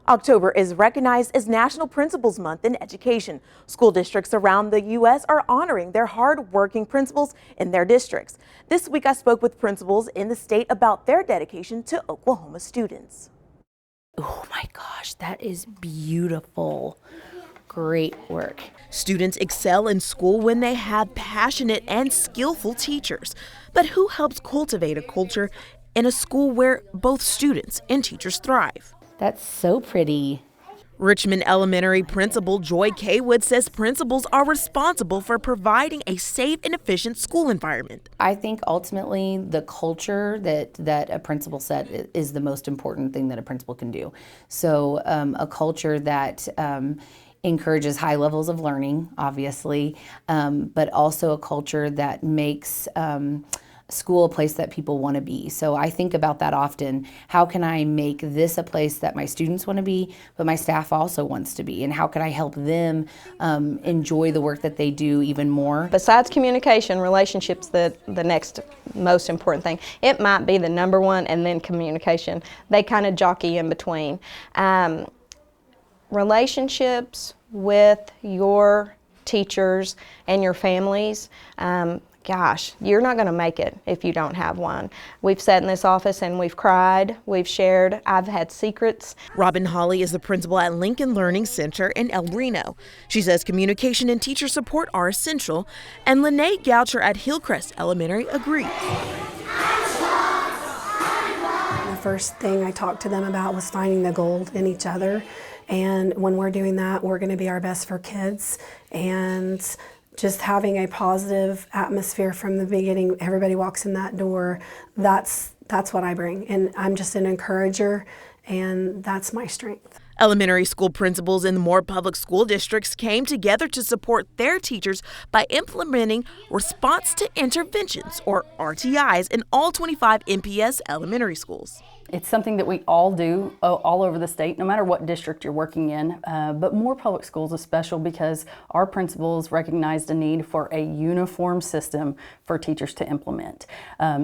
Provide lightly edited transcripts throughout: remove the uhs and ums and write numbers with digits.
October is recognized as National Principals Month in education. School districts around the U.S. are honoring their hard-working principals in their districts. This week I spoke with principals in the state about their dedication to Oklahoma students. Oh my gosh, that is beautiful. Great work. Students excel in school when they have passionate and skillful teachers. But who helps cultivate a culture in a school where both students and teachers thrive? That's so pretty. Richmond Elementary Principal Joy Kaywood says principals are responsible for providing a safe and efficient school environment. I think ultimately the culture that a principal set is the most important thing that a principal can do. So a culture that encourages high levels of learning, obviously, but also a culture that makes school a place that people want to be. So I think about that often. How can I make this a place that my students want to be, but my staff also wants to be? And how can I help them enjoy the work that they do even more? Besides communication, relationships the next most important thing. It might be the number one, and then communication. They kind of jockey in between. Relationships with your teachers and your families, gosh, you're not going to make it if you don't have one. We've sat in this office and we've cried, we've shared, I've had secrets. Robin Hawley is the principal at Lincoln Learning Center in El Reno. She says communication and teacher support are essential, and Lene Goucher at Hillcrest Elementary agrees. The first thing I talked to them about was finding the gold in each other, and when we're doing that, we're going to be our best for kids, and just having a positive atmosphere from the beginning. Everybody walks in that door. That's what I bring, and I'm just an encourager, and that's my strength. Elementary school principals in the Moore Public School districts came together to support their teachers by implementing response to interventions, or RTIs, in all 25 MPS elementary schools. It's something that we all do all over the state, no matter what district you're working in, but Moore Public Schools is special because our principals recognized a need for a uniform system for teachers to implement.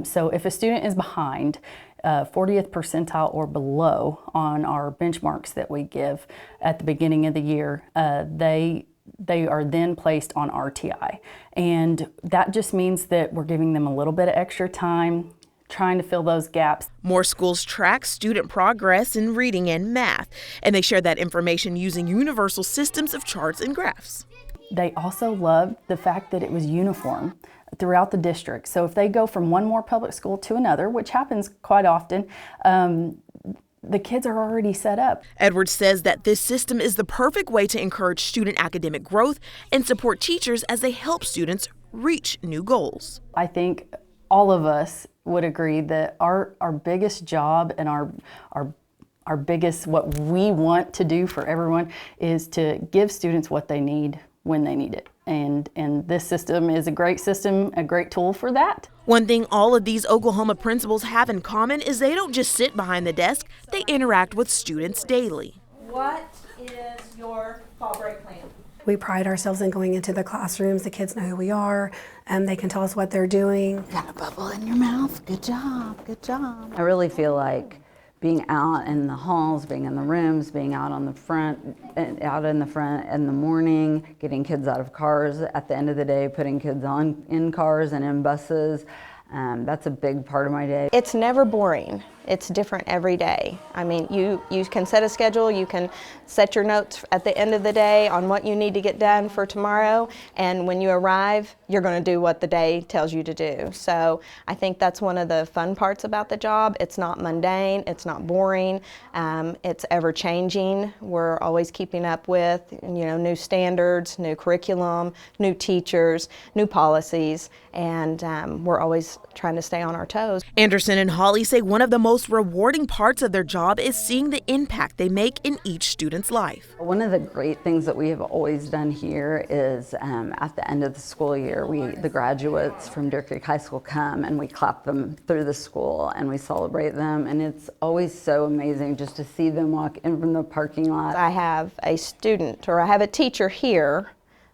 So if a student is behind 40th percentile or below on our benchmarks that we give at the beginning of the year, they are then placed on RTI. And that just means that we're giving them a little bit of extra time, trying to fill those gaps. More schools track student progress in reading and math, and they share that information using universal systems of charts and graphs. They also loved the fact that it was uniform throughout the district. So if they go from one Moore Public School to another, which happens quite often, the kids are already set up. Edwards says that this system is the perfect way to encourage student academic growth and support teachers as they help students reach new goals. I think all of us would agree that our biggest job and our biggest, what we want to do for everyone, is to give students what they need when they need it. And this system is a great system, a great tool for that. One thing all of these Oklahoma principals have in common is they don't just sit behind the desk, they interact with students daily. What is your fall break plan? We pride ourselves in going into the classrooms. The kids know who we are, and they can tell us what they're doing. Got a bubble in your mouth. Good job, good job. I really feel like being out in the halls, being in the rooms, being out in the front in the morning, getting kids out of cars at the end of the day, putting kids in cars and in buses. That's a big part of my day. It's never boring. It's different every day. I mean, you can set a schedule, you can set your notes at the end of the day on what you need to get done for tomorrow, and when you arrive, you're going to do what the day tells you to do. So I think that's one of the fun parts about the job. It's not mundane, it's not boring, it's ever changing. We're always keeping up with, new standards, new curriculum, new teachers, new policies, and we're always trying to stay on our toes. Anderson and Hawley say one of the most rewarding parts of their job is seeing the impact they make in each student's life. One of the great things that we have always done here is at the end of the school year, the graduates from Deer Creek High School come and we clap them through the school and we celebrate them, and it's always so amazing just to see them walk in from the parking lot. I have a student, or I have a teacher here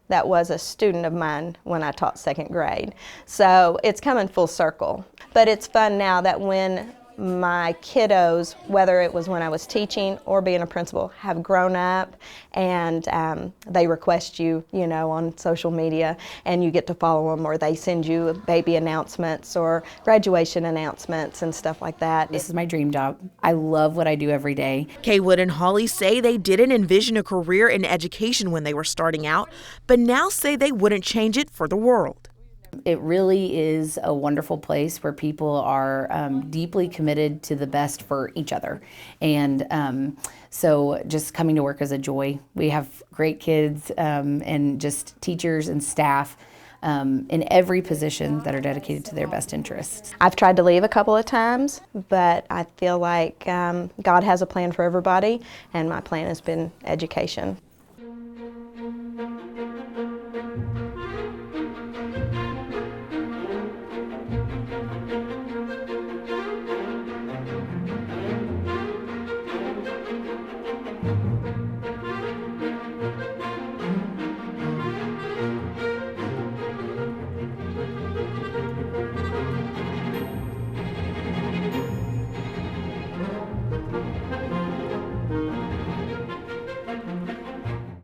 that was a student of mine when I taught second grade. So it's coming full circle. But it's fun now that when my kiddos, whether it was when I was teaching or being a principal, have grown up, and they request you, on social media, and you get to follow them, or they send you baby announcements or graduation announcements and stuff like that. This is my dream job. I love what I do every day. Kaywood and Holly say they didn't envision a career in education when they were starting out, but now say they wouldn't change it for the world. It really is a wonderful place where people are deeply committed to the best for each other. And so just coming to work is a joy. We have great kids and just teachers and staff in every position that are dedicated to their best interests. I've tried to leave a couple of times, but I feel like God has a plan for everybody, and my plan has been education.